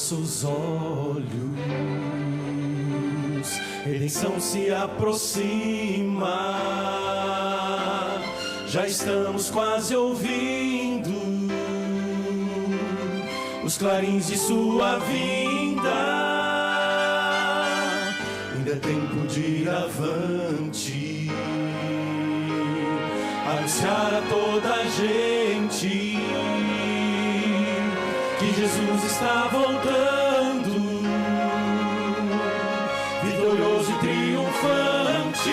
nossos olhos. Redenção se aproxima, já estamos quase ouvindo os clarins de sua vinda. Ainda é tempo de ir avante, anunciar a toda a gente que Jesus está voltando, vitorioso e triunfante.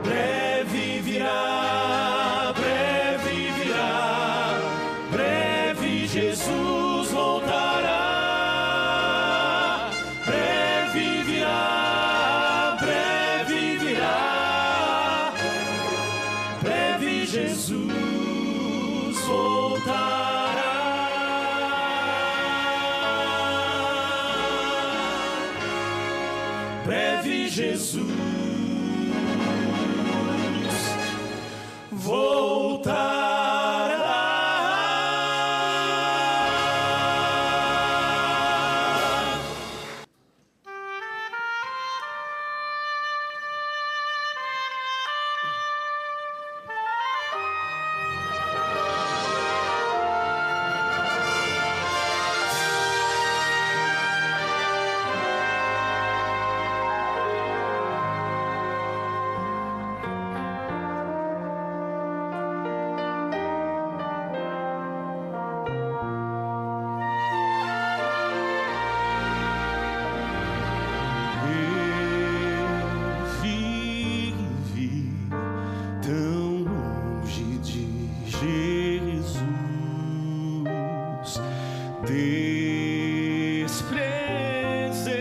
Breve virá, breve virá, breve Jesus voltará. Breve virá, breve virá, breve Jesus voltará. Breve Jesus voltará. Desprezei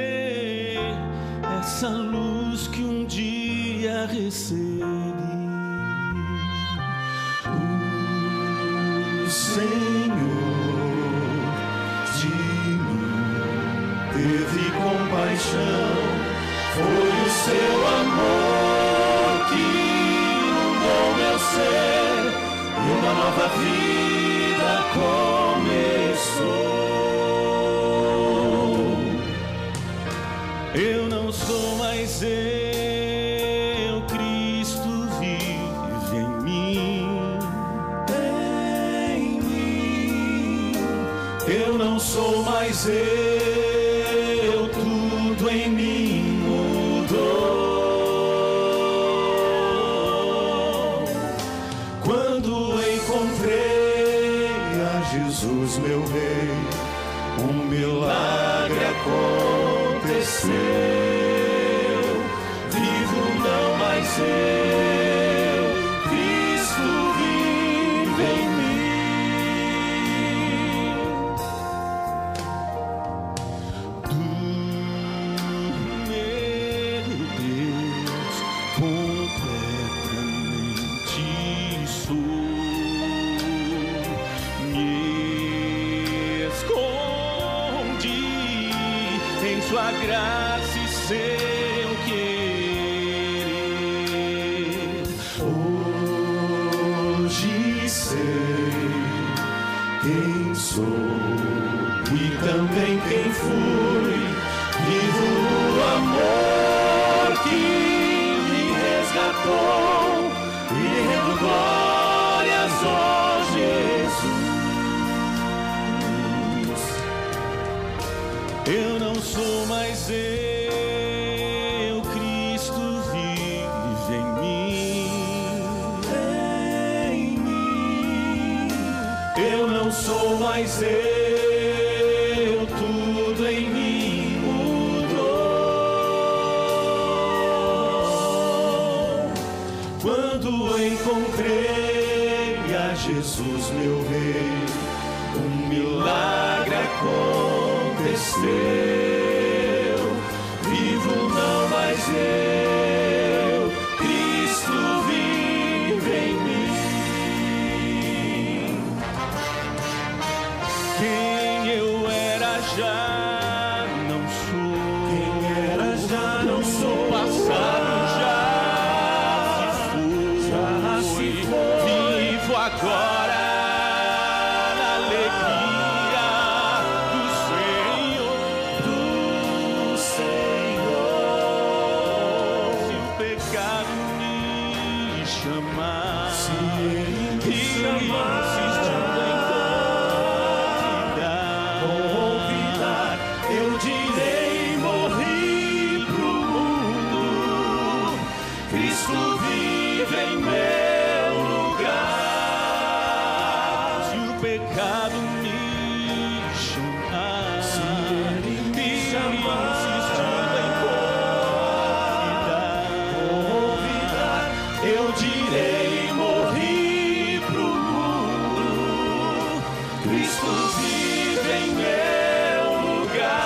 essa luz que um dia recebi. O Senhor de mim teve compaixão, foi o seu amor que inundou meu ser e uma nova vida começou. Eu não sou mais eu, Cristo vive em mim. Em mim. Eu não sou mais eu, tudo em mim mudou. Quando encontrei a Jesus, meu Rei, um milagre aconteceu. Vivo não mais eu, Cristo vive em mim. Do meu Deus completamente sou. Me escondi em sua graça e seu querer. Hoje sei quem sou e também quem fui. Vivo o amor que me resgatou e rendo glórias, ó Jesus. Eu não sou mais eu, Cristo vive em mim. Em mim. Eu não sou mais eu, tudo em mim mudou. Quando encontrei a Jesus, meu Rei, um milagre aconteceu. Vivo não mais eu, Cristo vive em mim. Quem eu era já não sou. Quem era já não sou. Passado já se foi. Vivo agora na alegria chamar, se Ele me chamar, insistindo em convidar, eu direi: morri pro mundo, Cristo vive em meu lugar. Se o pecado me chamar, Se Ele me chamar, insistindo em convidar, eu direi: morri pro mundo, Cristo vive em meu lugar.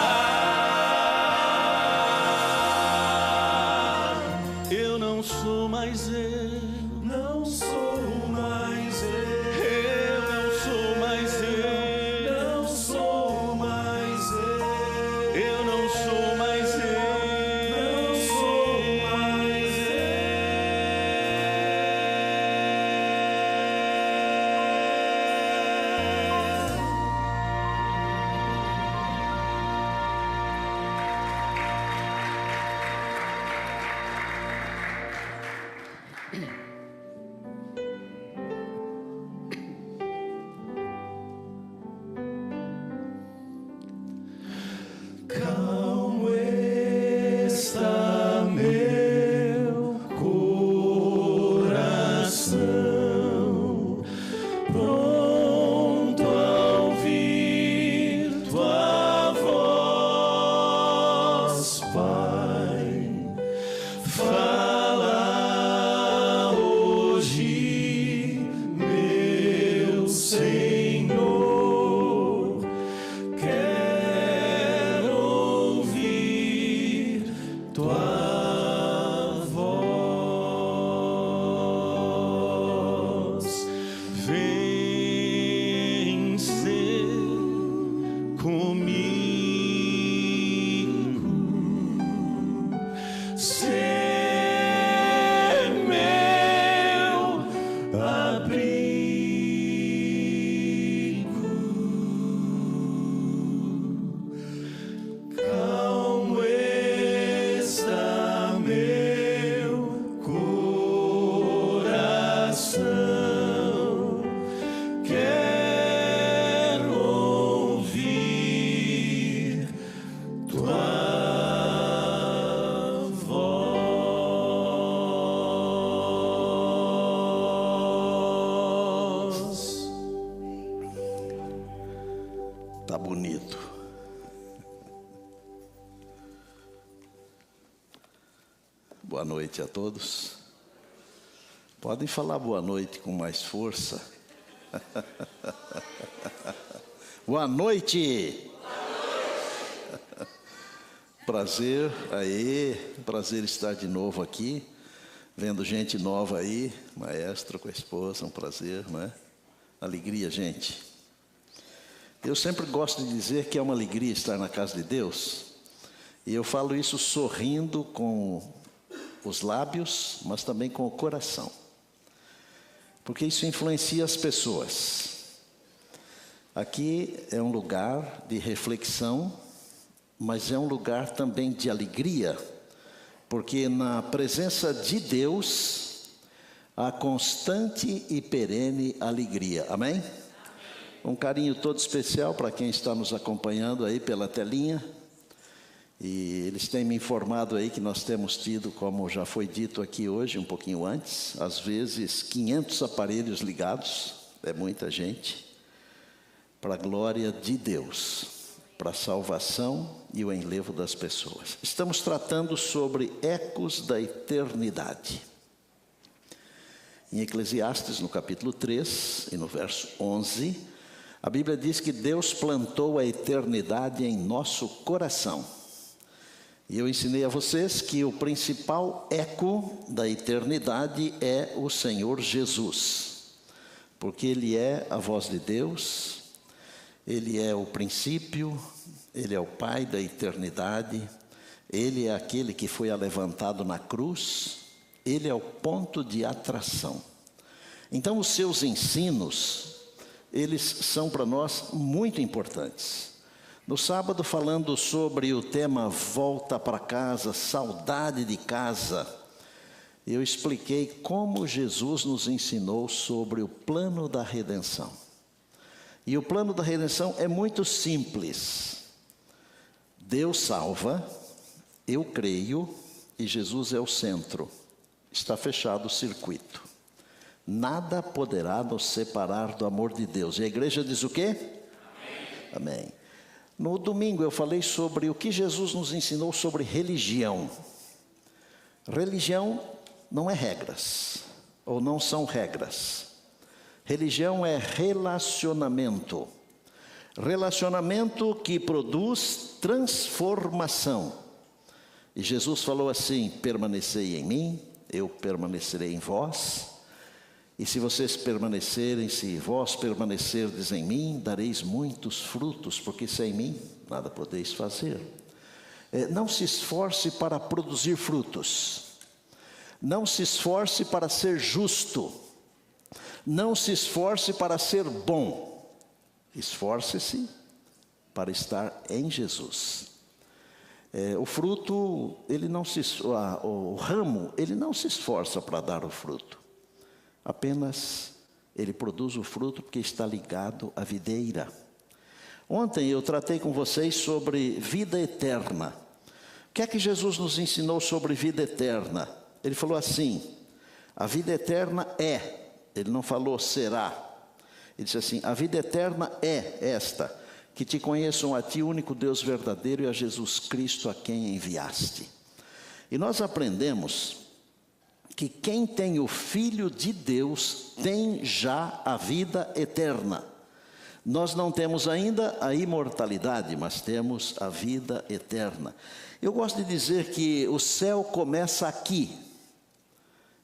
eu não sou mais eu, Não sou mais eu, eu não sou mais eu, não sou mais eu não sou mais eu, não sou mais Calmo está meu coração, pronto a ouvir tua voz, Pai. Fala hoje, meu Senhor. Quero ouvir tua voz. vem ser comigo, Ser meu abrigo. Calmo está meu coração, quero ouvir tua voz. Tá bonito. Boa noite a todos. Podem falar boa noite com mais força. Boa noite. Prazer, prazer estar de novo aqui, vendo gente nova aí, maestro com a esposa, um prazer, não é? Alegria, gente. Eu sempre gosto de dizer que é uma alegria estar na casa de Deus, e eu falo isso sorrindo com os lábios, mas também com o coração, porque isso influencia as pessoas. Aqui é um lugar de reflexão, mas é um lugar também de alegria, porque na presença de Deus há constante e perene alegria. Amém? Um carinho todo especial para quem está nos acompanhando aí pela telinha. E eles têm me informado aí que nós temos tido, como já foi dito aqui hoje, um pouquinho antes, às vezes 500 aparelhos ligados, é muita gente, para a glória de Deus, para a salvação e o enlevo das pessoas. Estamos tratando sobre ecos da eternidade. Em Eclesiastes, no capítulo 3 e no verso 11, a Bíblia diz que Deus plantou a eternidade em nosso coração. E eu ensinei a vocês que o principal eco da eternidade é o Senhor Jesus, porque Ele é a voz de Deus, Ele é o princípio, Ele é o Pai da eternidade, Ele é aquele que foi levantado na cruz, Ele é o ponto de atração. Então os seus ensinos, eles são para nós muito importantes. No sábado, falando sobre o tema Volta para Casa, saudade de casa, eu expliquei como Jesus nos ensinou sobre o plano da redenção. E o plano da redenção é muito simples. Deus salva, eu creio, e Jesus é o centro. Está fechado o circuito. Nada poderá nos separar do amor de Deus. E a igreja diz o quê? Amém. Amém. No domingo eu falei sobre o que Jesus nos ensinou sobre religião. Religião não é regras, ou não são regras. Religião é relacionamento. Relacionamento que produz transformação. E Jesus falou assim: permanecei em mim, eu permanecerei em vós. E se vocês permanecerem, se vós permanecerdes em mim, dareis muitos frutos, porque sem mim nada podeis fazer. Não se esforce para produzir frutos. Não se esforce para ser justo. Não se esforce para ser bom. Esforce-se para estar em Jesus. O fruto, o ramo, ele não se esforça para dar o fruto. Apenas ele produz o fruto porque está ligado à videira. Ontem eu tratei com vocês sobre vida eterna. O que é que Jesus nos ensinou sobre vida eterna? Ele falou assim: a vida eterna é. Ele não falou será. Ele disse assim: a vida eterna é esta, que te conheçam a ti, o único Deus verdadeiro, e a Jesus Cristo a quem enviaste. E nós aprendemos que quem tem o Filho de Deus tem já a vida eterna. Nós não temos ainda a imortalidade, mas temos a vida eterna. Eu gosto de dizer que o céu começa aqui.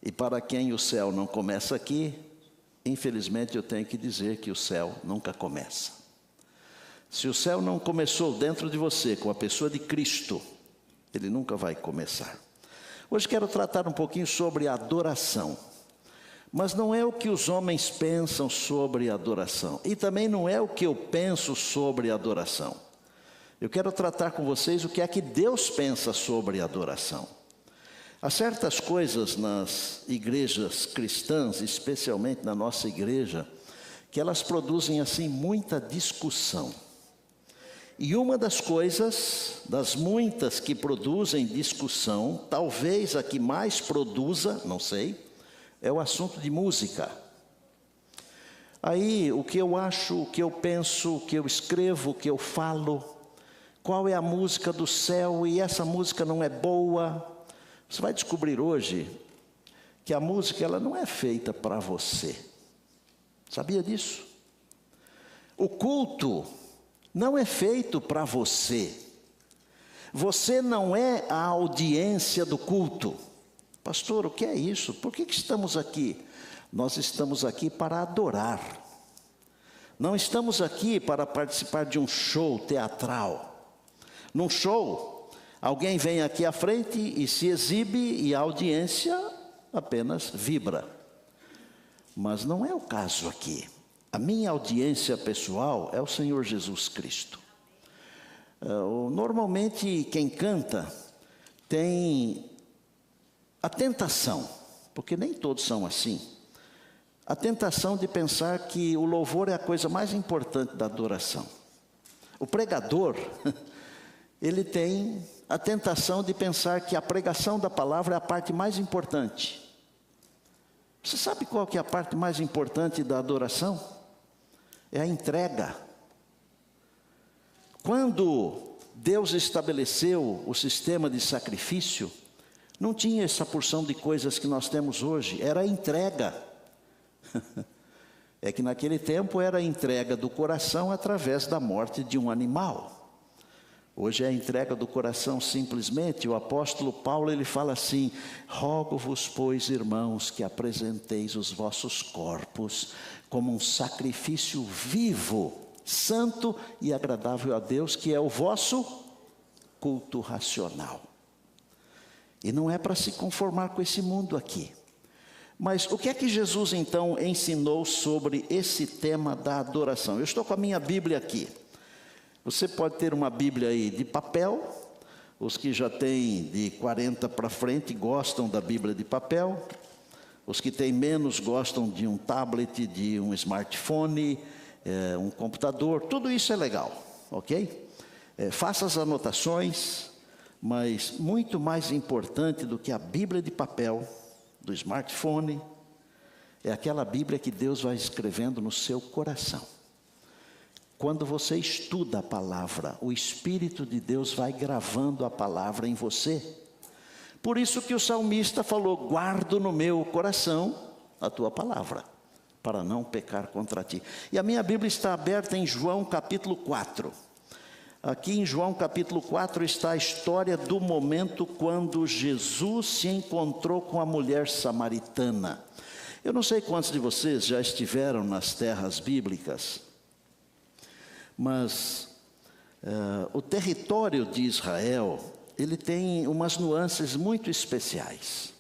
E para quem o céu não começa aqui, infelizmente eu tenho que dizer que o céu nunca começa. Se o céu não começou dentro de você com a pessoa de Cristo, ele nunca vai começar. Hoje quero tratar um pouquinho sobre adoração. Mas não é o que os homens pensam sobre adoração. E também não é o que eu penso sobre adoração. Eu quero tratar com vocês o que é que Deus pensa sobre adoração. Há certas coisas nas igrejas cristãs, especialmente na nossa igreja, que elas produzem assim muita discussão. E uma das coisas, das muitas que produzem discussão, talvez a que mais produza, não sei, é o assunto de música. Aí o que eu acho, o que eu penso, o que eu escrevo, o que eu falo, qual é a música do céu e essa música não é boa. Você vai descobrir hoje que a música ela não é feita para você. Sabia disso? O culto não é feito para você. Você não é a audiência do culto. Pastor, o que é isso? Por que estamos aqui? Nós estamos aqui para adorar. Não estamos aqui para participar de um show teatral. Num show, alguém vem aqui à frente e se exibe e a audiência apenas vibra. Mas não é o caso aqui. A minha audiência pessoal é o Senhor Jesus Cristo. Normalmente quem canta tem a tentação, porque nem todos são assim, a tentação de pensar que o louvor é a coisa mais importante da adoração. O pregador, ele tem a tentação de pensar que a pregação da palavra é a parte mais importante. Você sabe qual que é a parte mais importante da adoração? É a entrega. Quando Deus estabeleceu o sistema de sacrifício, não tinha essa porção de coisas que nós temos hoje, era a entrega. É que naquele tempo era a entrega do coração através da morte de um animal. Hoje é a entrega do coração simplesmente. O apóstolo Paulo ele fala assim: rogo-vos, pois, irmãos, que apresenteis os vossos corpos como um sacrifício vivo, santo e agradável a Deus, que é o vosso culto racional. E não é para se conformar com esse mundo aqui. Mas o que é que Jesus então ensinou sobre esse tema da adoração? Eu estou com a minha Bíblia aqui. Você pode ter uma Bíblia aí de papel, Os que já têm de 40 para frente gostam da Bíblia de papel. Os que têm menos gostam de um tablet, de um smartphone, um computador. Tudo isso é legal, ok? Faça as anotações, mas muito mais importante do que a Bíblia de papel, do smartphone, é aquela Bíblia que Deus vai escrevendo no seu coração. Quando você estuda a palavra, o Espírito de Deus vai gravando a palavra em você. Por isso que o salmista falou: guardo no meu coração a tua palavra, para não pecar contra ti. E a minha Bíblia está aberta em João capítulo 4. Aqui em João capítulo 4 está a história do momento quando Jesus se encontrou com a mulher samaritana. Eu não sei quantos de vocês já estiveram nas terras bíblicas, mas o território de Israel, ele tem umas nuances muito especiais.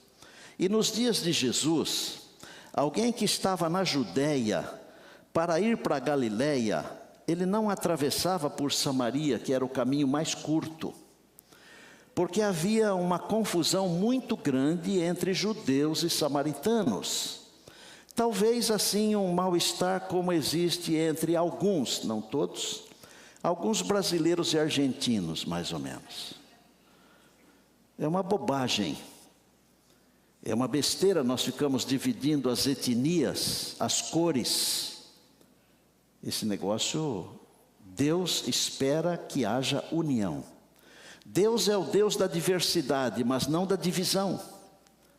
E nos dias de Jesus, alguém que estava na Judéia, para ir para a Galiléia, ele não atravessava por Samaria, que era o caminho mais curto, porque havia uma confusão muito grande entre judeus e samaritanos. Talvez assim um mal-estar como existe entre alguns, não todos, alguns brasileiros e argentinos, mais ou menos. É uma bobagem, é uma besteira nós ficamos dividindo as etnias, as cores. Esse negócio, Deus espera que haja união. Deus é o Deus da diversidade, mas não da divisão.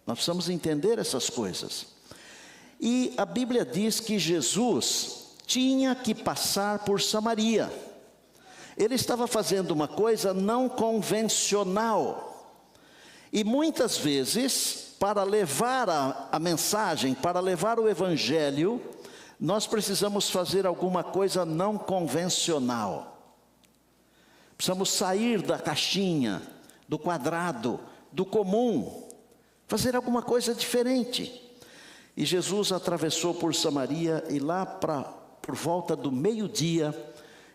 Nós precisamos entender essas coisas. E a Bíblia diz que Jesus tinha que passar por Samaria. Ele estava fazendo uma coisa não convencional. E muitas vezes, para levar a mensagem, para levar o Evangelho, nós precisamos fazer alguma coisa não convencional. Precisamos sair da caixinha, do quadrado, do comum, fazer alguma coisa diferente. E Jesus atravessou por Samaria e lá por volta do meio-dia,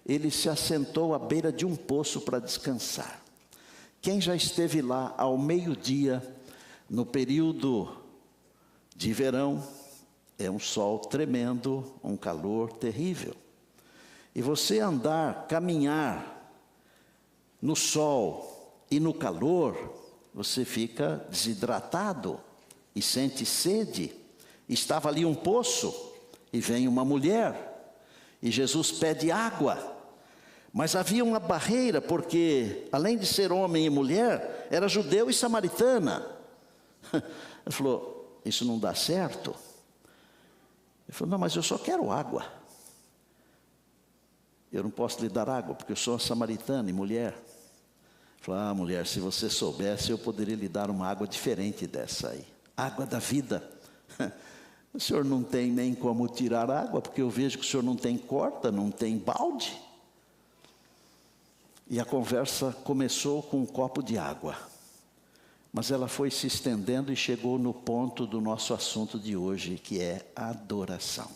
ele se assentou à beira de um poço para descansar. Quem já esteve lá ao meio-dia, no período de verão, é um sol tremendo, um calor terrível. E você andar, caminhar no sol e no calor, você fica desidratado e sente sede. Estava ali um poço e vem uma mulher e Jesus pede água, mas havia uma barreira porque além de ser homem e mulher, era judeu e samaritana. Ele falou: isso não dá certo. Ele falou: não, mas eu só quero água. Eu não posso lhe dar água porque eu sou samaritana e mulher. Ele falou: ah, mulher, se você soubesse eu poderia lhe dar uma água diferente dessa aí, água da vida. O senhor não tem nem como tirar água, porque eu vejo que o senhor não tem corda, não tem balde. E a conversa começou com um copo de água, mas ela foi se estendendo e chegou no ponto do nosso assunto de hoje, que é adoração.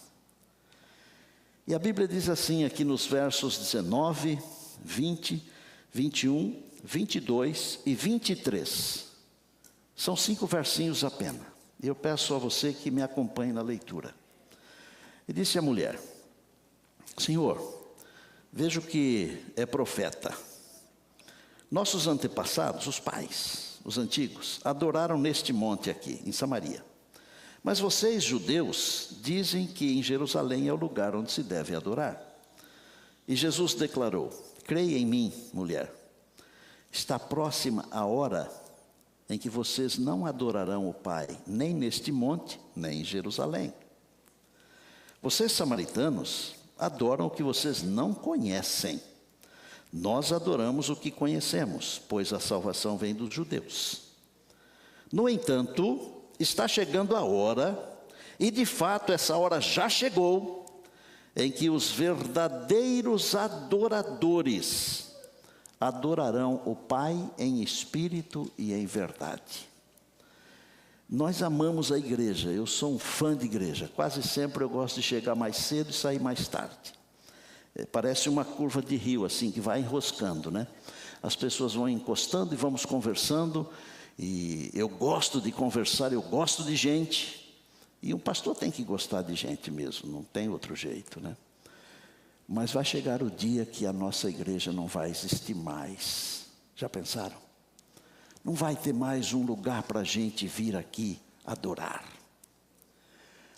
E a Bíblia diz assim aqui nos versos 19, 20, 21, 22 e 23. São 5 versinhos apenas. Eu peço a você que me acompanhe na leitura. E disse a mulher: Senhor, vejo que é profeta. Nossos antepassados, os pais, os antigos, adoraram neste monte aqui, em Samaria. Mas vocês, judeus, dizem que em Jerusalém é o lugar onde se deve adorar. E Jesus declarou: creia em mim, mulher. Está próxima a hora em que vocês não adorarão o Pai, nem neste monte, nem em Jerusalém. Vocês, samaritanos, adoram o que vocês não conhecem. Nós adoramos o que conhecemos, pois a salvação vem dos judeus. No entanto, está chegando a hora, e de fato essa hora já chegou, em que os verdadeiros adoradores adorarão o Pai em espírito e em verdade. Nós amamos a igreja, eu sou um fã de igreja. Quase sempre eu gosto de chegar mais cedo e sair mais tarde. Parece uma curva de rio assim, que vai enroscando, né? as pessoas vão encostando e vamos conversando, e eu gosto de conversar, eu gosto de gente, e um pastor tem que gostar de gente mesmo, não tem outro jeito, né? Mas vai chegar o dia que a nossa igreja não vai existir mais. Já pensaram? Não vai ter mais um lugar para a gente vir aqui adorar.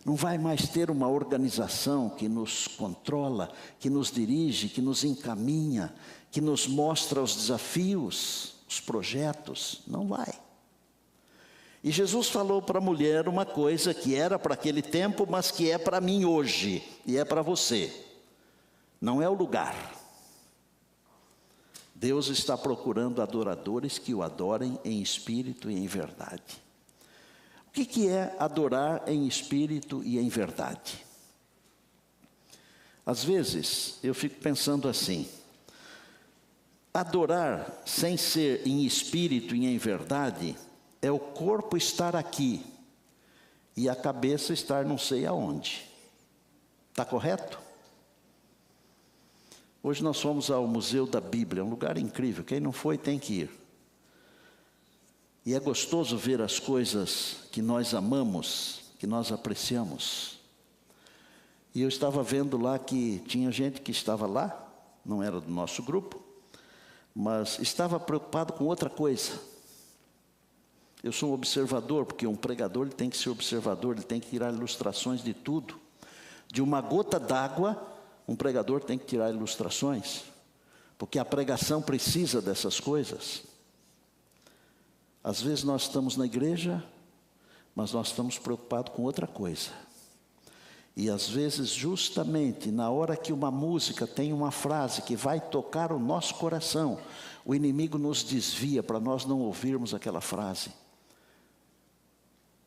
Não vai mais ter uma organização que nos controla, que nos dirige, que nos encaminha, que nos mostra os desafios, os projetos. Não vai. E Jesus falou para a mulher uma coisa que era para aquele tempo, mas que é para mim hoje, e é para você. Não é o lugar. Deus está procurando adoradores que o adorem em espírito e em verdade. O que é adorar em espírito e em verdade? Às vezes, eu fico pensando assim, adorar sem ser em espírito e em verdade, é o corpo estar aqui e a cabeça estar não sei aonde. Está correto? Hoje nós fomos ao Museu da Bíblia, um lugar incrível, quem não foi tem que ir. E é gostoso ver as coisas que nós amamos, que nós apreciamos. E eu estava vendo lá que tinha gente que estava lá, não era do nosso grupo, mas estava preocupado com outra coisa. Eu sou um observador, porque um pregador ele tem que ser observador, ele tem que tirar ilustrações de tudo. De uma gota d'água, um pregador tem que tirar ilustrações, porque a pregação precisa dessas coisas. Às vezes nós estamos na igreja, mas nós estamos preocupados com outra coisa. E às vezes justamente na hora que uma música tem uma frase que vai tocar o nosso coração, o inimigo nos desvia para nós não ouvirmos aquela frase.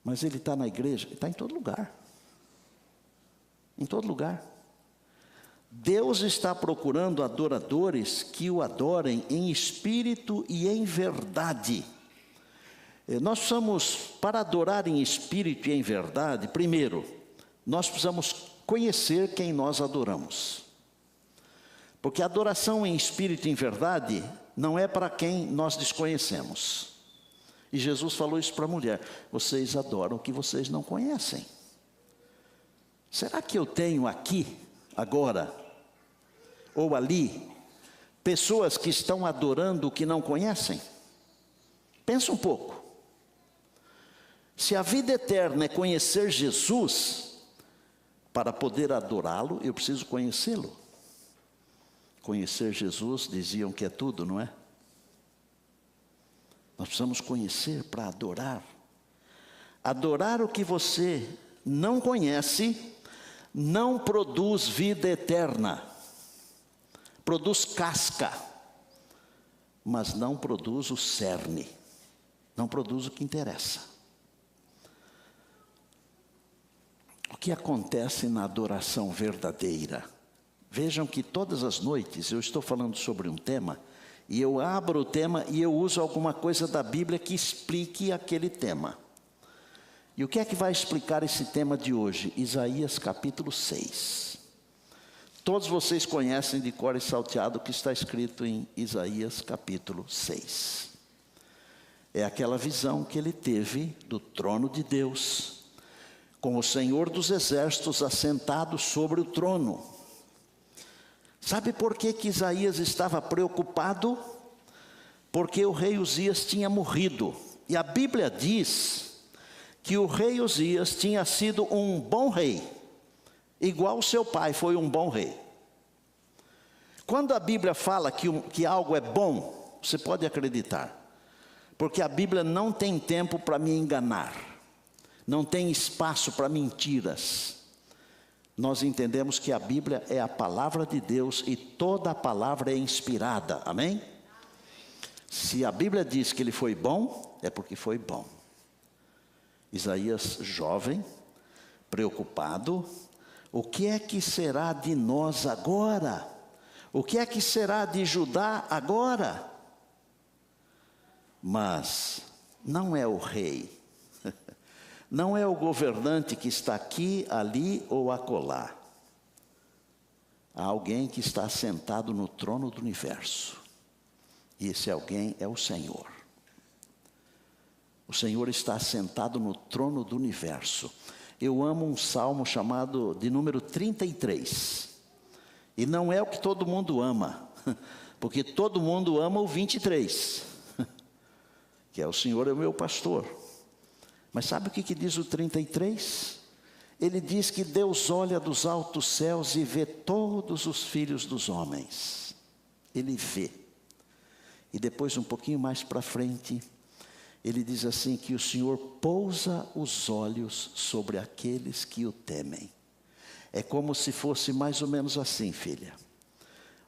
Mas ele está na igreja, ele está em todo lugar. Em todo lugar. Deus está procurando adoradores que o adorem em espírito e em verdade. Nós precisamos, para adorar em espírito e em verdade, primeiro, nós precisamos conhecer quem nós adoramos. Porque a adoração em espírito e em verdade não é para quem nós desconhecemos. E Jesus falou isso para a mulher: vocês adoram o que vocês não conhecem. Será que eu tenho aqui, agora, ou ali, pessoas que estão adorando o que não conhecem? Pensa um pouco. Se a vida eterna é conhecer Jesus, para poder adorá-lo, eu preciso conhecê-lo. Conhecer Jesus, diziam que é tudo, não é? Nós precisamos conhecer para adorar. Adorar o que você não conhece, não produz vida eterna. Produz casca, mas não produz o cerne. Não produz o que interessa. O que acontece na adoração verdadeira? Vejam que todas as noites eu estou falando sobre um tema, e eu abro o tema e eu uso alguma coisa da Bíblia que explique aquele tema. E o que é que vai explicar esse tema de hoje? Isaías capítulo 6. Todos vocês conhecem de cor e salteado o que está escrito em Isaías capítulo 6. É aquela visão que ele teve do trono de Deus, com o Senhor dos exércitos assentado sobre o trono. Sabe por que Isaías estava preocupado? Porque o rei Uzias tinha morrido. E a Bíblia diz que o rei Uzias tinha sido um bom rei, igual seu pai foi um bom rei. Quando a Bíblia fala que algo é bom, você pode acreditar, porque a Bíblia não tem tempo para me enganar. Não tem espaço para mentiras. Nós entendemos que a Bíblia é a palavra de Deus e toda a palavra é inspirada, amém? Se a Bíblia diz que ele foi bom, é porque foi bom. Isaías, jovem, preocupado, o que é que será de nós agora? O que é que será de Judá agora? Mas não é o rei. Não é o governante que está aqui, ali ou acolá. Há alguém que está sentado no trono do universo. E esse alguém é o Senhor. O Senhor está assentado no trono do universo. Eu amo um salmo chamado de número 33. E não é o que todo mundo ama, porque todo mundo ama o 23, que é o Senhor é o meu pastor. Mas sabe o que diz o 33? Ele diz que Deus olha dos altos céus e vê todos os filhos dos homens. Ele vê. E depois, um pouquinho mais para frente, ele diz assim que o Senhor pousa os olhos sobre aqueles que o temem. É como se fosse mais ou menos assim, filha.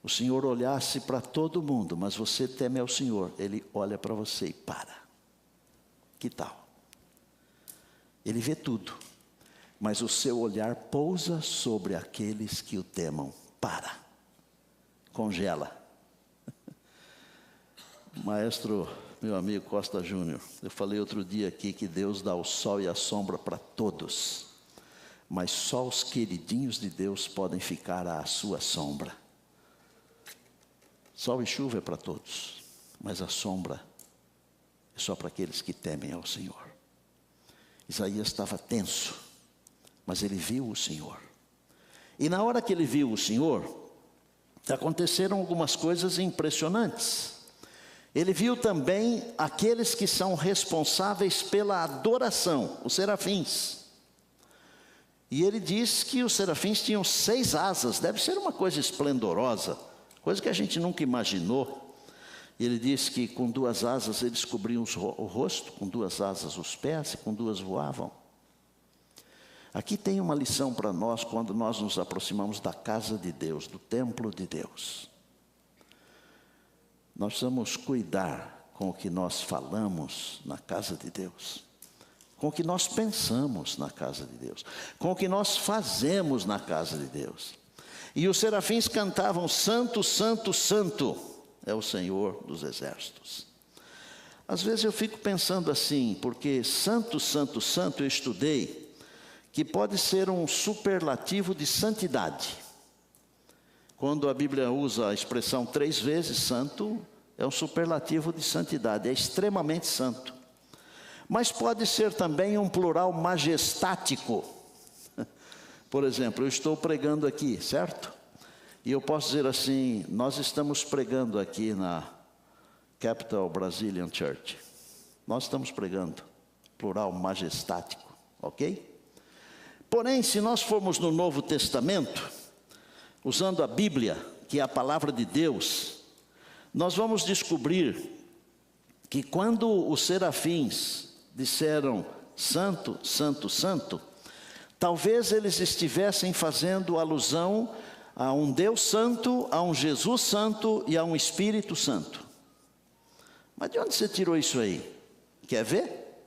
O Senhor olhasse para todo mundo, mas você teme ao Senhor. Ele olha para você e para. Que tal? Ele vê tudo, mas o seu olhar pousa sobre aqueles que o temam. Para. Congela. Maestro, meu amigo Costa Júnior, eu falei outro dia aqui que Deus dá o sol e a sombra para todos, mas só os queridinhos de Deus podem ficar à sua sombra. Sol e chuva é para todos, mas a sombra é só para aqueles que temem ao Senhor. Isaías estava tenso, mas ele viu o Senhor. E na hora que ele viu o Senhor, aconteceram algumas coisas impressionantes. Ele viu também aqueles que são responsáveis pela adoração, os serafins. E ele diz que os serafins tinham 6 asas, deve ser uma coisa esplendorosa, coisa que a gente nunca imaginou. E ele diz que com 2 asas eles cobriam o rosto, com 2 asas os pés, e com 2 voavam. Aqui tem uma lição para nós quando nós nos aproximamos da casa de Deus, do templo de Deus. Nós precisamos cuidar com o que nós falamos na casa de Deus, com o que nós pensamos na casa de Deus, com o que nós fazemos na casa de Deus. E os serafins cantavam: Santo, Santo, Santo é o Senhor dos exércitos. Às vezes eu fico pensando assim, porque Santo, Santo, Santo eu estudei, que pode ser um superlativo de santidade. Quando a Bíblia usa a expressão 3 vezes santo, é um superlativo de santidade, é extremamente santo. Mas pode ser também um plural majestático. Por exemplo, eu estou pregando aqui, certo? E eu posso dizer assim, nós estamos pregando aqui na Capital Brazilian Church. Nós estamos pregando, plural majestático, ok? Porém, se nós formos no Novo Testamento, usando a Bíblia, que é a palavra de Deus, nós vamos descobrir que quando os serafins disseram Santo, Santo, Santo, talvez eles estivessem fazendo alusão a um Deus Santo, a um Jesus Santo e a um Espírito Santo. Mas de onde você tirou isso aí? Quer ver?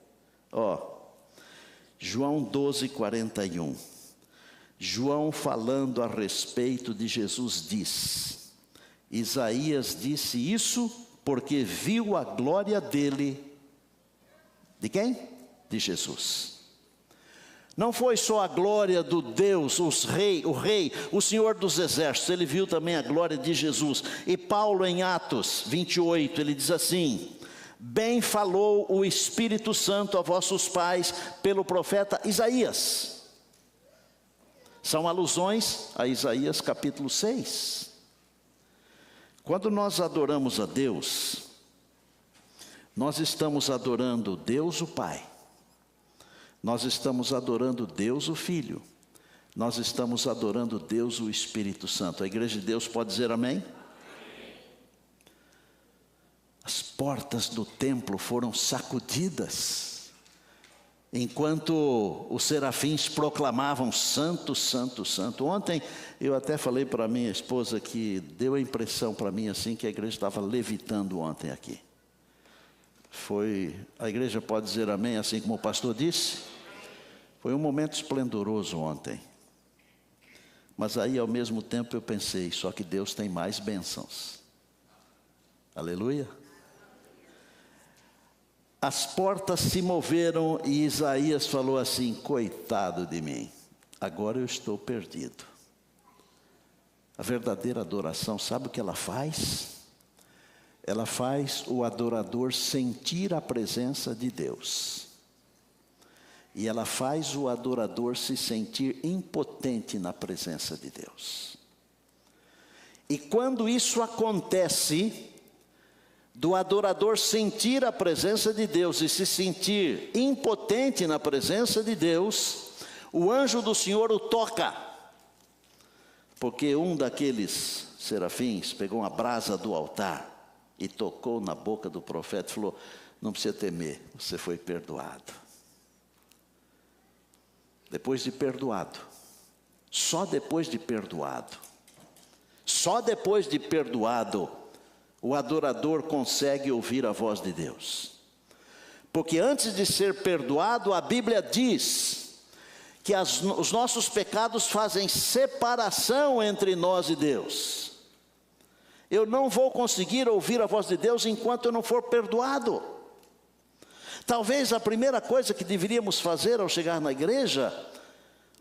João 12:41. João, falando a respeito de Jesus, diz: Isaías disse isso porque viu a glória dele. De quem? De Jesus. Não foi só a glória do Deus, o rei, o Senhor dos exércitos, ele viu também a glória de Jesus. E Paulo, em Atos 28, ele diz assim: bem falou o Espírito Santo a vossos pais pelo profeta Isaías. São alusões a Isaías capítulo 6. Quando nós adoramos a Deus, nós estamos adorando Deus o Pai, nós estamos adorando Deus o Filho, nós estamos adorando Deus o Espírito Santo. A igreja de Deus pode dizer amém? As portas do templo foram sacudidas, enquanto os serafins proclamavam Santo, Santo, Santo. Ontem eu até falei para minha esposa que deu a impressão para mim assim que a igreja estava levitando ontem aqui. A igreja pode dizer amém, assim como o pastor disse? Foi um momento esplendoroso ontem. Mas aí ao mesmo tempo eu pensei, só que Deus tem mais bênçãos. Aleluia. As portas se moveram e Isaías falou assim: coitado de mim, agora eu estou perdido. A verdadeira adoração, sabe o que ela faz? ela faz o adorador sentir a presença de Deus. E ela faz o adorador se sentir impotente na presença de Deus. E quando isso acontece, do adorador sentir a presença de Deus e se sentir impotente na presença de Deus, o anjo do Senhor o toca. Porque um daqueles serafins pegou uma brasa do altar e tocou na boca do profeta e falou: não precisa temer, você foi perdoado. Depois de perdoado, só depois de perdoado, o adorador consegue ouvir a voz de Deus. Porque antes de ser perdoado, a Bíblia diz que os nossos pecados fazem separação entre nós e Deus. Eu não vou conseguir ouvir a voz de Deus enquanto eu não for perdoado. Talvez a primeira coisa que deveríamos fazer ao chegar na igreja,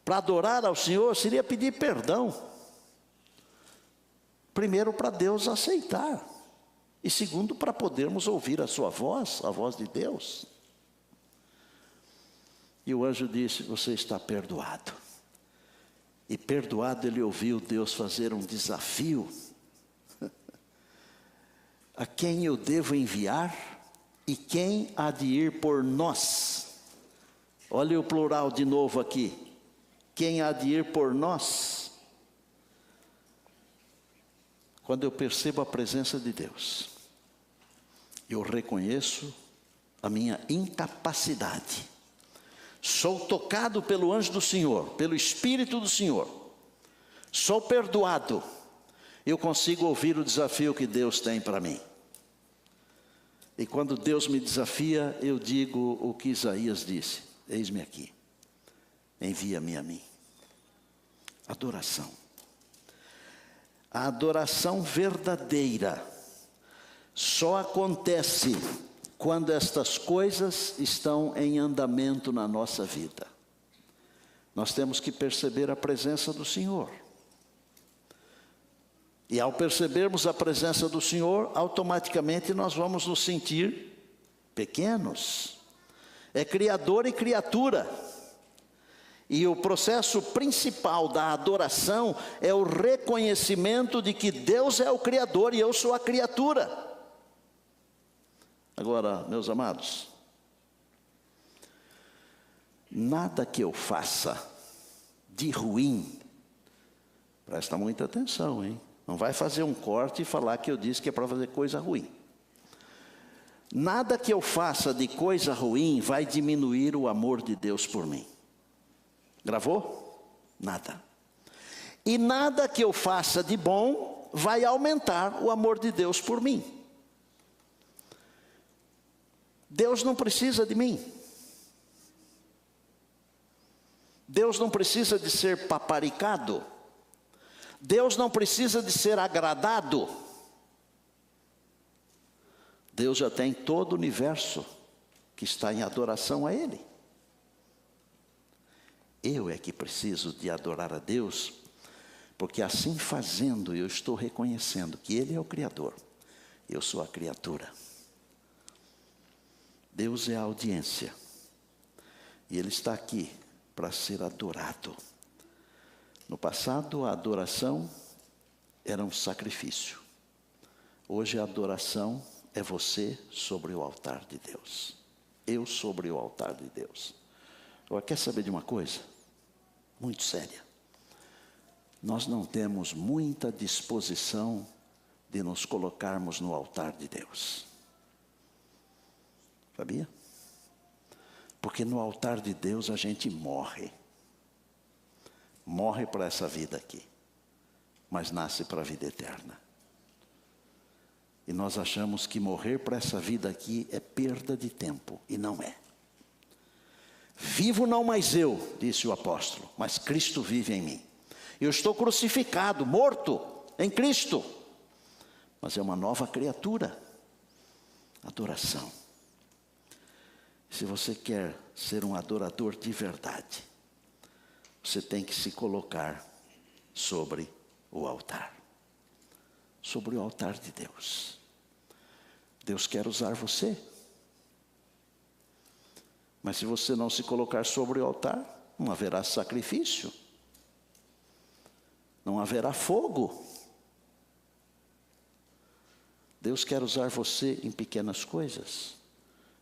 para adorar ao Senhor, seria pedir perdão. Primeiro, para Deus aceitar. E segundo, para podermos ouvir a sua voz, a voz de Deus. E o anjo disse: você está perdoado. E perdoado, ele ouviu Deus fazer um desafio. A quem eu devo enviar? E quem há de ir por nós? Olha o plural de novo aqui. Quem há de ir por nós? Quando eu percebo a presença de Deus, eu reconheço a minha incapacidade. Sou tocado pelo anjo do Senhor, pelo Espírito do Senhor. Sou perdoado. Eu consigo ouvir o desafio que Deus tem para mim. E quando Deus me desafia, eu digo o que Isaías disse: eis-me aqui, envia-me a mim. Adoração. A adoração verdadeira só acontece quando estas coisas estão em andamento na nossa vida. Nós temos que perceber a presença do Senhor. E ao percebermos a presença do Senhor, automaticamente nós vamos nos sentir pequenos. É criador e criatura. E o processo principal da adoração é o reconhecimento de que Deus é o criador e eu sou a criatura. Agora, meus amados, nada que eu faça de ruim, presta muita atenção, hein? Não vai fazer um corte e falar que eu disse que é para fazer coisa ruim. Nada que eu faça de coisa ruim vai diminuir o amor de Deus por mim. Gravou? Nada. E nada que eu faça de bom vai aumentar o amor de Deus por mim. Deus não precisa de mim. Deus não precisa de ser paparicado. Deus não precisa de ser agradado. Deus já tem todo o universo que está em adoração a Ele. Eu é que preciso de adorar a Deus, porque assim fazendo eu estou reconhecendo que Ele é o Criador, eu sou a criatura. Deus é a audiência, e Ele está aqui para ser adorado. No passado, a adoração era um sacrifício. Hoje a adoração é você sobre o altar de Deus. Eu sobre o altar de Deus. Agora, quer saber de uma coisa? Muito séria. Nós não temos muita disposição de nos colocarmos no altar de Deus. Sabia? Porque no altar de Deus a gente morre. Morre para essa vida aqui, mas nasce para a vida eterna. E nós achamos que morrer para essa vida aqui é perda de tempo, e não é. Vivo não mais eu, disse o apóstolo, mas Cristo vive em mim. Eu estou crucificado, morto em Cristo, mas é uma nova criatura. Adoração. Se você quer ser um adorador de verdade, você tem que se colocar sobre o altar. Sobre o altar de Deus. Deus quer usar você. Mas se você não se colocar sobre o altar, não haverá sacrifício. Não haverá fogo. Deus quer usar você em pequenas coisas,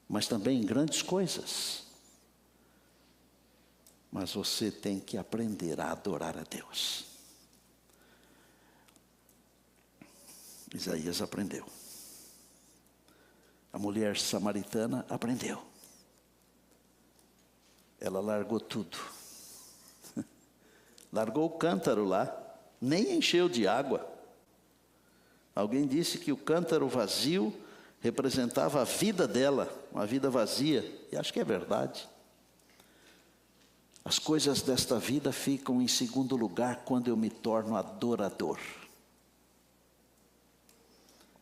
mas também em grandes coisas. Mas você tem que aprender a adorar a Deus. Isaías aprendeu. A mulher samaritana aprendeu. Ela largou tudo. Largou o cântaro lá, nem encheu de água. Alguém disse que o cântaro vazio representava a vida dela, uma vida vazia. E acho que é verdade. As coisas desta vida ficam em segundo lugar quando eu me torno adorador.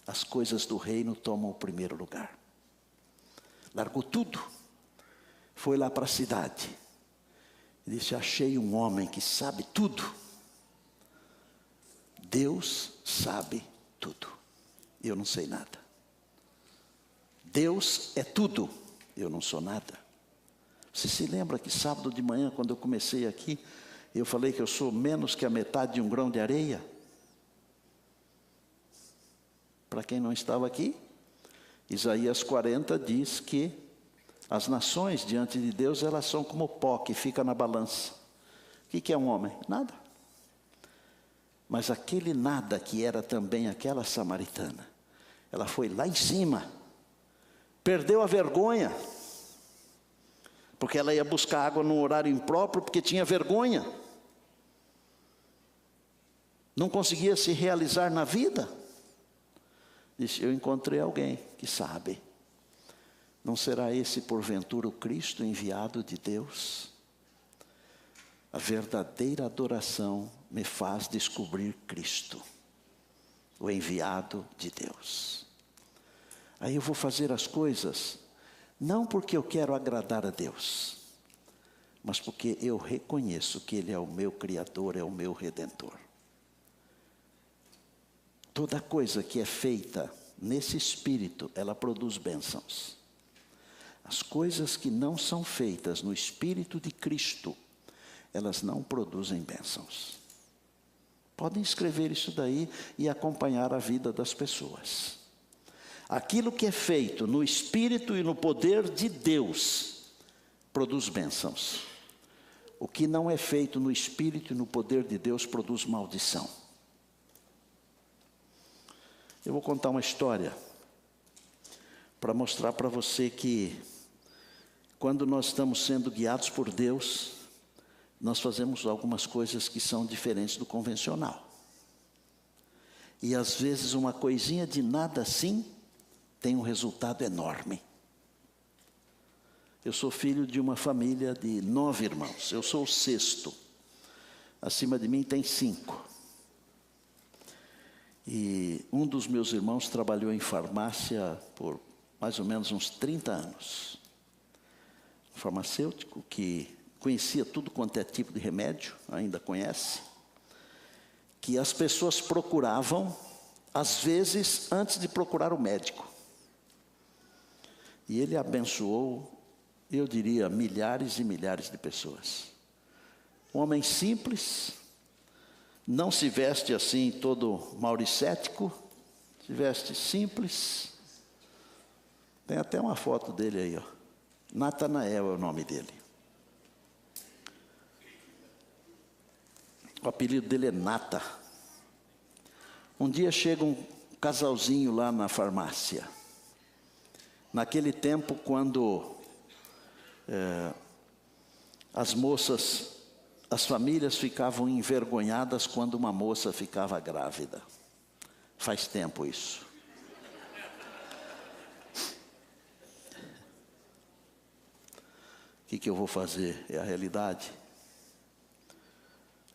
As coisas do reino tomam o primeiro lugar. Largou tudo. Foi lá para a cidade. E disse: achei um homem que sabe tudo. Deus sabe tudo. Eu não sei nada. Deus é tudo. Eu não sou nada. Você se lembra que sábado de manhã, quando eu comecei aqui, eu falei que eu sou menos que a metade de um grão de areia? Para quem não estava aqui, Isaías 40 diz que as nações diante de Deus, elas são como pó que fica na balança. O que é um homem? Nada. Mas aquele nada que era também aquela samaritana, ela foi lá em cima, perdeu a vergonha, porque ela ia buscar água num horário impróprio, porque tinha vergonha. Não conseguia se realizar na vida. Disse: eu encontrei alguém que sabe. Não será esse porventura o Cristo enviado de Deus? A verdadeira adoração me faz descobrir Cristo, o enviado de Deus. Aí eu vou fazer as coisas, não porque eu quero agradar a Deus, mas porque eu reconheço que Ele é o meu Criador, é o meu Redentor. Toda coisa que é feita nesse espírito, ela produz bênçãos. As coisas que não são feitas no Espírito de Cristo, elas não produzem bênçãos. Podem escrever isso daí e acompanhar a vida das pessoas. Aquilo que é feito no Espírito e no poder de Deus, produz bênçãos. O que não é feito no Espírito e no poder de Deus, produz maldição. Eu vou contar uma história para mostrar para você que quando nós estamos sendo guiados por Deus, nós fazemos algumas coisas que são diferentes do convencional. E às vezes uma coisinha de nada assim tem um resultado enorme. Eu sou filho de uma família de 9 irmãos. Eu sou o 6º. Acima de mim tem 5. E um dos meus irmãos trabalhou em farmácia por mais ou menos uns 30 anos. Um farmacêutico que conhecia tudo quanto é tipo de remédio, ainda conhece, que as pessoas procuravam, às vezes, antes de procurar o médico. E ele abençoou, eu diria, milhares e milhares de pessoas. Um homem simples, não se veste assim todo mauricético, se veste simples. Tem até uma foto dele aí, ó. Natanael é o nome dele. O apelido dele é Nata. Um dia chega um casalzinho lá na farmácia. Naquele tempo, quando as moças, as famílias ficavam envergonhadas quando uma moça ficava grávida. Faz tempo isso. O que eu vou fazer? É a realidade.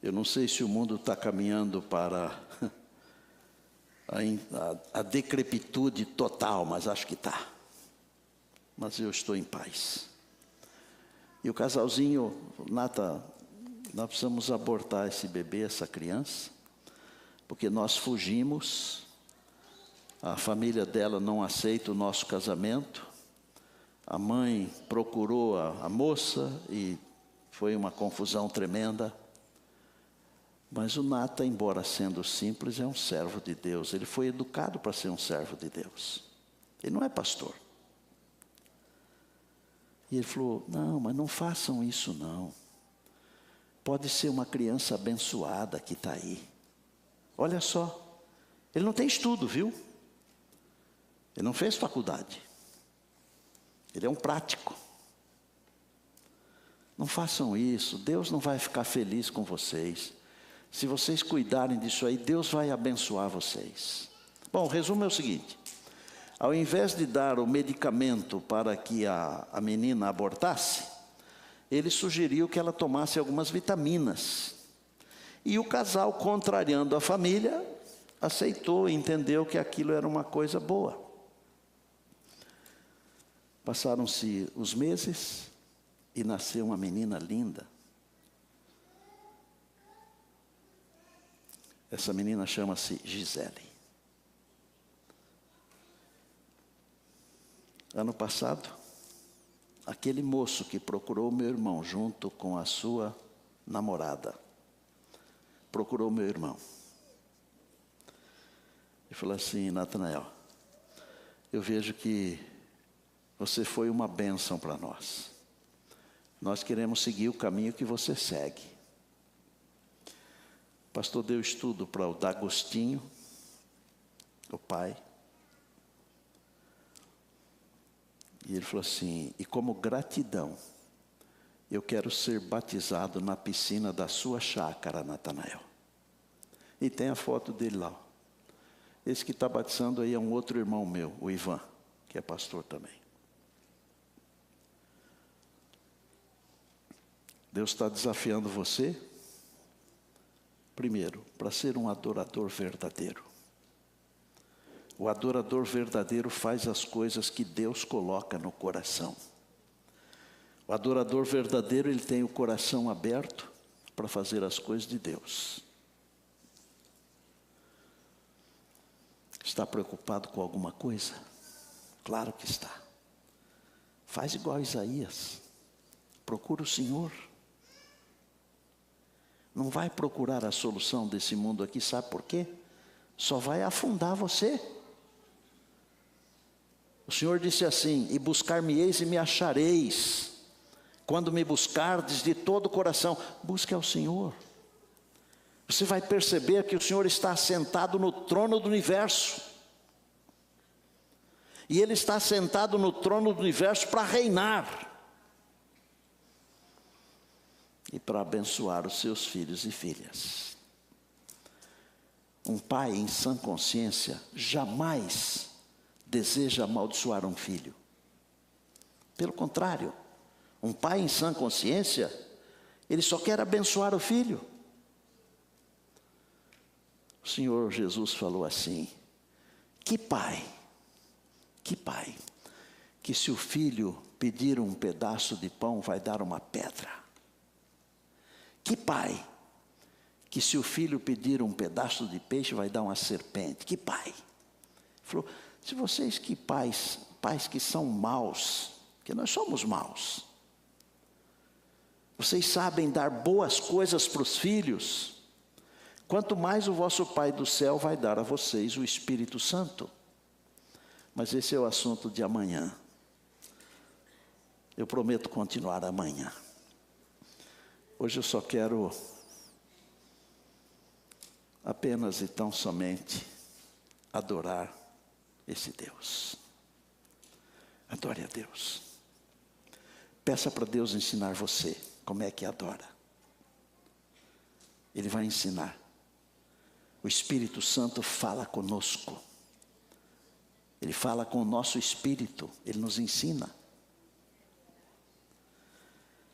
Eu não sei se o mundo está caminhando para a decrepitude total, mas acho que está. Mas eu estou em paz. E o casalzinho, Nata, nós precisamos abortar esse bebê, essa criança, porque nós fugimos A família dela não aceita o nosso casamento. A mãe procurou a moça e foi uma confusão tremenda. Mas o Natan, embora sendo simples, é um servo de Deus. Ele foi educado para ser um servo de Deus. Ele não é pastor. E ele falou, não, mas não façam isso não. Pode ser uma criança abençoada que está aí. Olha só, ele não tem estudo, viu? Ele não fez faculdade. Ele é um prático. Não façam isso, Deus não vai ficar feliz com vocês. Se vocês cuidarem disso aí, Deus vai abençoar vocês. Bom, o resumo é o seguinte. Ao invés de dar o medicamento para que a menina abortasse, ele sugeriu que ela tomasse algumas vitaminas. E o casal, contrariando a família, aceitou e entendeu que aquilo era uma coisa boa. Passaram-se os meses e nasceu uma menina linda. Essa menina chama-se Gisele. Ano passado, aquele moço que procurou meu irmão junto com a sua namorada, procurou meu irmão. E falou assim, Natanael, eu vejo que você foi uma bênção para nós. Nós queremos seguir o caminho que você segue. O pastor deu estudo para o D'Agostinho, o pai. E ele falou assim, e como gratidão, eu quero ser batizado na piscina da sua chácara, Natanael. E tem a foto dele lá. Esse que está batizando aí é um outro irmão meu, o Ivan, que é pastor também. Deus está desafiando você, primeiro, para ser um adorador verdadeiro. O adorador verdadeiro faz as coisas que Deus coloca no coração. O adorador verdadeiro, ele tem o coração aberto para fazer as coisas de Deus. Está preocupado com alguma coisa? Claro que está. Faz igual a Isaías. Procura o Senhor. Não vai procurar a solução desse mundo aqui, sabe por quê? Só vai afundar você. O Senhor disse assim, e buscar-me-eis e me achareis, quando me buscardes de todo o coração. Busque ao Senhor. Você vai perceber que o Senhor está sentado no trono do universo. E Ele está sentado no trono do universo para reinar. E para abençoar os seus filhos e filhas. Um pai em sã consciência jamais deseja amaldiçoar um filho. Pelo contrário, um pai em sã consciência, ele só quer abençoar o filho. O Senhor Jesus falou assim, que pai, que se o filho pedir um pedaço de pão, vai dar uma pedra. Que pai, que se o filho pedir um pedaço de peixe, vai dar uma serpente. Que pai? Ele falou, se vocês que pais que são maus, que nós somos maus, vocês sabem dar boas coisas para os filhos, quanto mais o vosso Pai do céu vai dar a vocês o Espírito Santo. Mas esse é o assunto de amanhã. Eu prometo continuar amanhã. Hoje eu só quero apenas e tão somente adorar esse Deus. Adore a Deus. Peça para Deus ensinar você como é que adora. Ele vai ensinar. O Espírito Santo fala conosco. Ele fala com o nosso espírito. Ele nos ensina.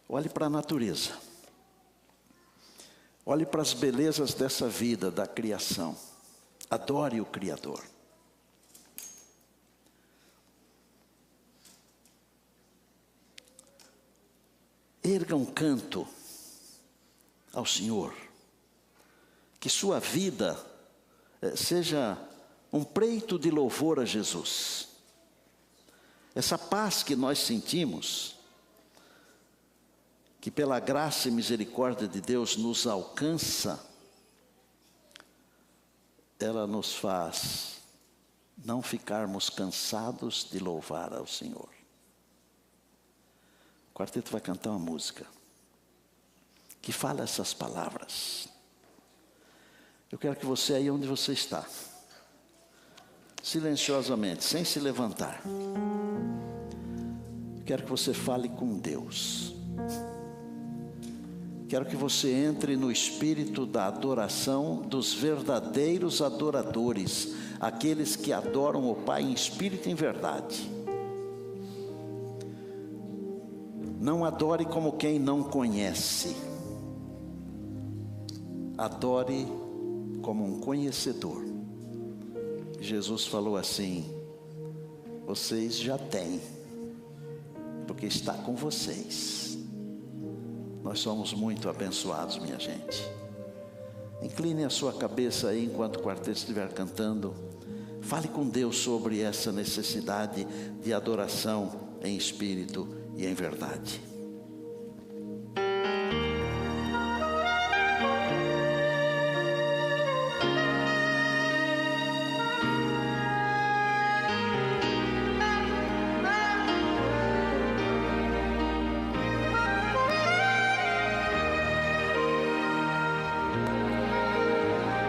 Olhe para a natureza. Olhe para as belezas dessa vida, da criação. Adore o Criador. Erga um canto ao Senhor. Que sua vida seja um preito de louvor a Jesus. Essa paz que nós sentimos, que pela graça e misericórdia de Deus nos alcança, ela nos faz não ficarmos cansados de louvar ao Senhor. O quarteto vai cantar uma música que fala essas palavras. Eu quero que você, aí onde você está, silenciosamente, sem se levantar, quero que você fale com Deus. Quero que você entre no espírito da adoração dos verdadeiros adoradores, aqueles que adoram o Pai em espírito e em verdade. Não adore como quem não conhece. Adore como um conhecedor. Jesus falou assim: vocês já têm, porque está com vocês. Nós somos muito abençoados, minha gente. Incline a sua cabeça aí enquanto o quarteto estiver cantando. Fale com Deus sobre essa necessidade de adoração em espírito e em verdade.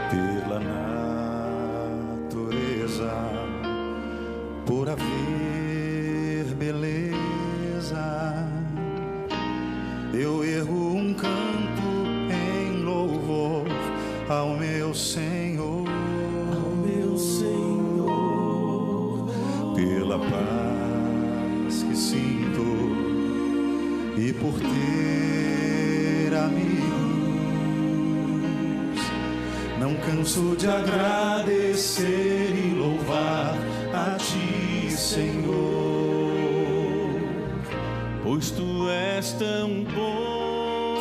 Pela natureza, por haver beleza, eu ergo um canto em louvor ao meu Senhor, pela paz que sinto e por ter amigos. Não canso de agradecer e louvar a Ti, Senhor, pois Tu és tão bom,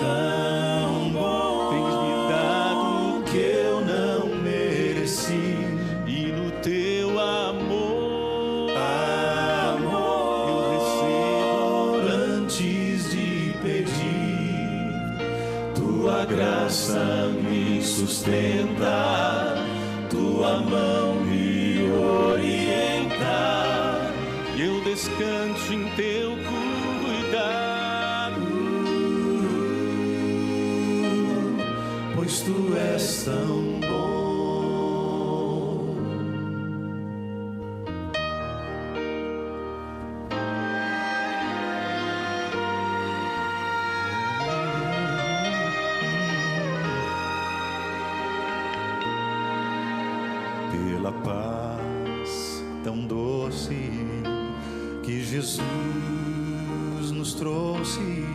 tens me dado o que eu não mereci, e no Teu amor, eu recebo antes de pedir. Tua graça me sustenta, Tua mão me orienta, e eu descanso em Teu cuidado, pois Tu és tão bom. Pela paz tão doce que Jesus nos trouxe,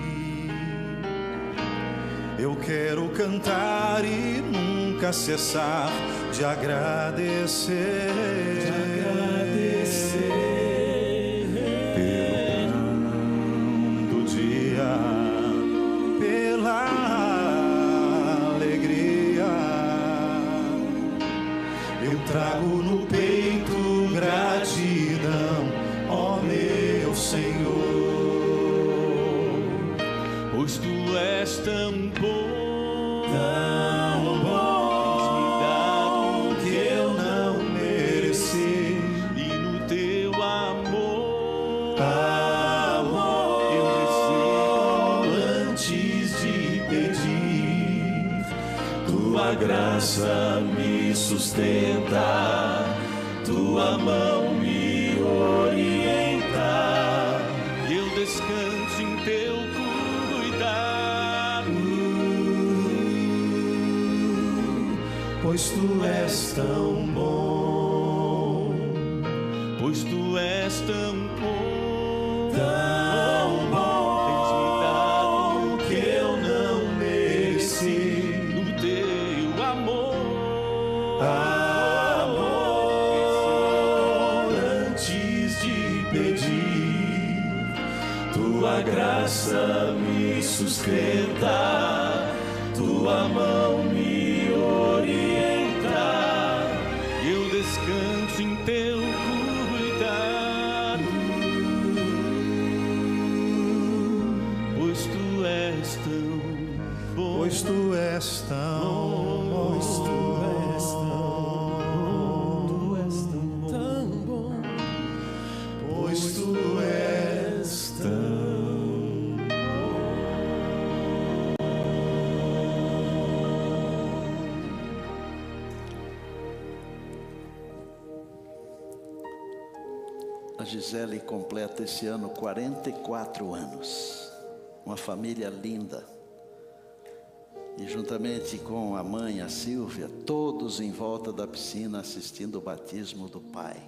eu quero cantar e nunca cessar de agradecer, pelo pão do dia, pela alegria. Eu trago no peito gratidão, ó meu Senhor, pois Tu és tão bom, tens me dado o que eu não mereci, e no Teu amor, eu recebo antes de pedir. Tua graça me sustenta, Tua mão me orienta, e eu descanso em Teu cuidado, pois Tu és tão bom, pois Tu és tão bom, tens me dado o que eu não mereci, no Teu amor, antes de pedir. Tua graça me sustenta, Tua mão me orienta, eu descanso teu cuidado, pois tu és tão bom, pois tu és tão bom, pois tu és tão bom, pois tu és tão A Gisele completa esse ano 44 anos. Uma família linda. E juntamente com a mãe, a Silvia, todos em volta da piscina assistindo o batismo do pai.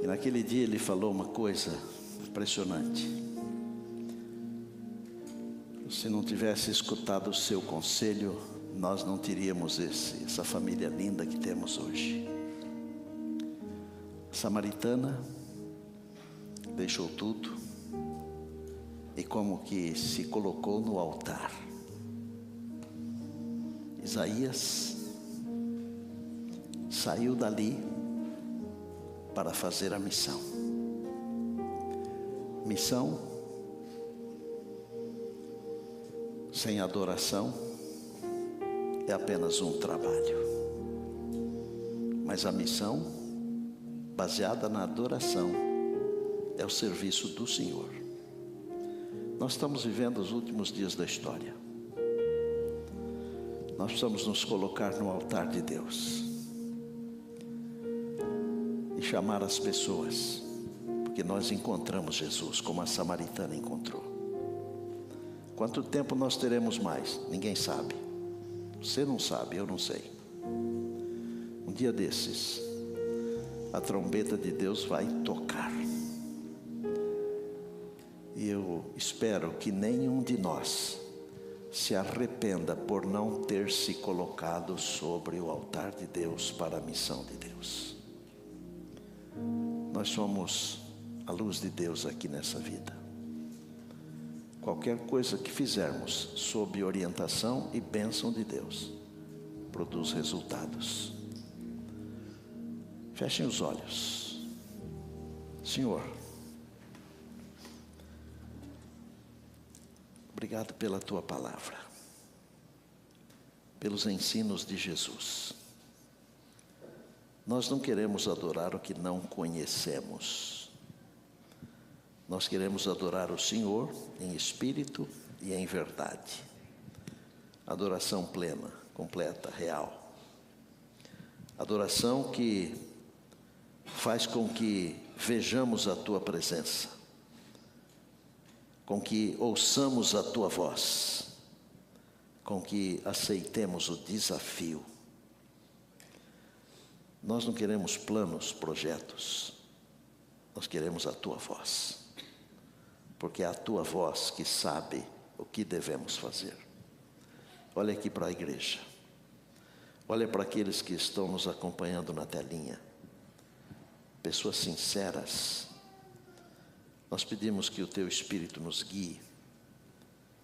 E naquele dia ele falou uma coisa impressionante. Se não tivesse escutado o seu conselho, nós não teríamos essa família linda que temos hoje. Samaritana deixou tudo e como que se colocou no altar. Isaías saiu dali para fazer a missão. Missão sem adoração é apenas um trabalho. Mas a missão baseada na adoração é o serviço do Senhor. Nós estamos vivendo os últimos dias da história. Nós precisamos nos colocar no altar de Deus e chamar as pessoas, porque nós encontramos Jesus como a samaritana encontrou. Quanto tempo nós teremos mais? Ninguém sabe. Você não sabe, eu não sei. Um dia desses, a trombeta de Deus vai tocar. E eu espero que nenhum de nós se arrependa por não ter se colocado sobre o altar de Deus para a missão de Deus. Nós somos a luz de Deus aqui nessa vida. Qualquer coisa que fizermos sob orientação e bênção de Deus produz resultados. Fechem os olhos. Senhor, obrigado pela Tua palavra, pelos ensinos de Jesus. Nós não queremos adorar o que não conhecemos. Nós queremos adorar o Senhor em espírito e em verdade. Adoração plena, completa, real. Adoração que faz com que vejamos a Tua presença, com que ouçamos a Tua voz, com que aceitemos o desafio. Nós não queremos planos, projetos, nós queremos a Tua voz, porque é a Tua voz que sabe o que devemos fazer. Olha aqui para a igreja, olha para aqueles que estão nos acompanhando na telinha, pessoas sinceras. Nós pedimos que o Teu Espírito nos guie,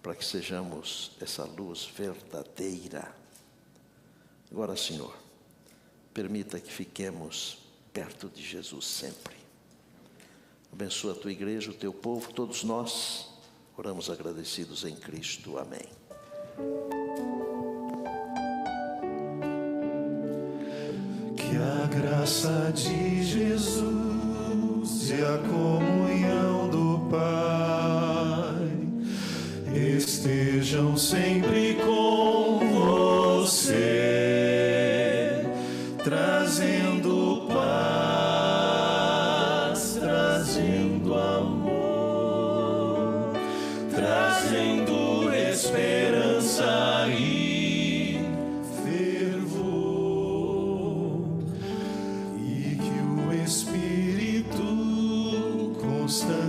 para que sejamos essa luz verdadeira. Agora, Senhor, permita que fiquemos perto de Jesus sempre. Abençoa a Tua igreja, o Teu povo, todos nós. Oramos agradecidos em Cristo. Amém. Que a graça de Jesus e a comunhão do Pai estejam sempre com você, trazendo paz, trazendo amor, trazendo esperança e fervor, e que o Espírito constante